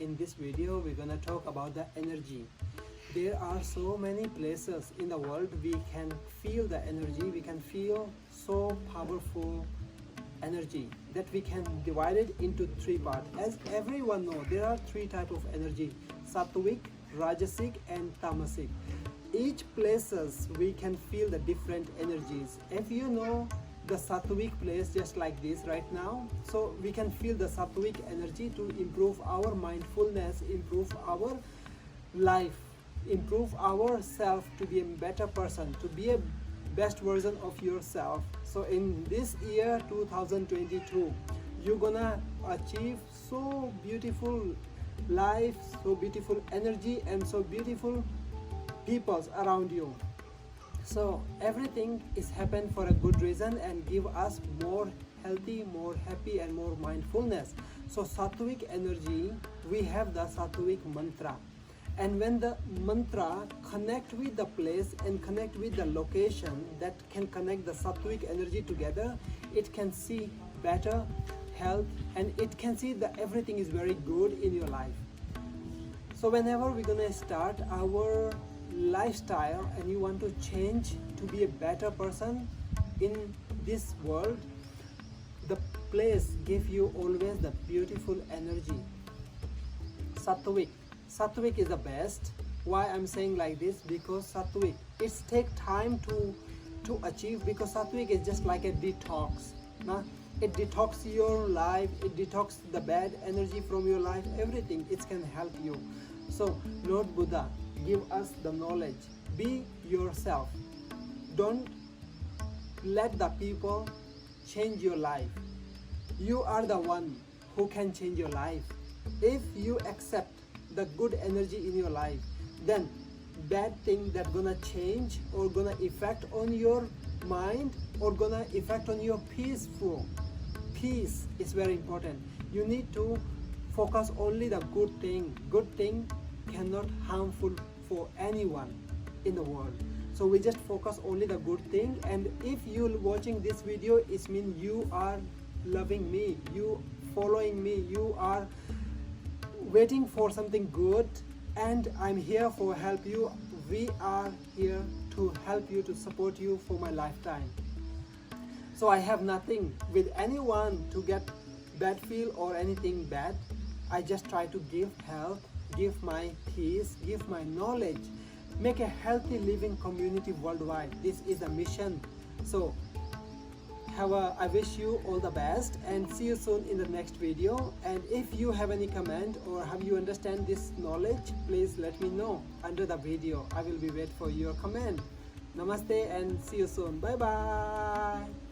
in this video we're gonna talk about the energy. There are so many places in the world we can feel the energy, we can feel so powerful energy that we can divide it into three parts. As everyone knows, there are three types of energy: sattvic, rajasic and tamasic. Each places we can feel the different energies. If you know the sattvic place just like this right now, so we can feel the sattvic energy to improve our mindfulness, improve our life, improve ourselves to be a better person, to be a best version of yourself. So in this year 2022 you're gonna achieve so beautiful life, so beautiful energy and so beautiful peoples around you. So everything is happen for a good reason and give us more healthy, more happy and more mindfulness. So sattvic energy, we have the sattvic mantra, and when the mantra connect with the place and connect with the location that can connect the sattvic energy together, it can see better health and it can see that everything is very good in your life. So whenever we're gonna start our lifestyle and you want to change to be a better person in this world, the place give you always the beautiful energy. Sattvic is the best. Why I'm saying like this? Because sattvic, it takes time to achieve, because sattvic is just like a detox. Nah? It detox your life, it detox the bad energy from your life, everything. It can help you. So Lord Buddha give us the knowledge. Be yourself. Don't let the people change your life. You are the one who can change your life. If you accept the good energy in your life, then bad thing that gonna change or gonna affect on your mind or gonna affect on your peaceful. Peace is very important. You need to focus only the good thing. Good thing cannot harmful for anyone in the world. So we just focus only the good thing, and if you watching this video, it means you are loving me, you following me, you are waiting for something good, and I'm here for help you. We are here to help you, to support you for my lifetime. So I have nothing with anyone to get bad feel or anything bad. I just try to give health, give my peace, give my knowledge, make a healthy living community worldwide. This is a mission. So I wish you all the best and see you soon in the next video. And if you have any comment or have you understand this knowledge, please let me know under the video. I will be wait for your comment. Namaste and see you soon. Bye bye.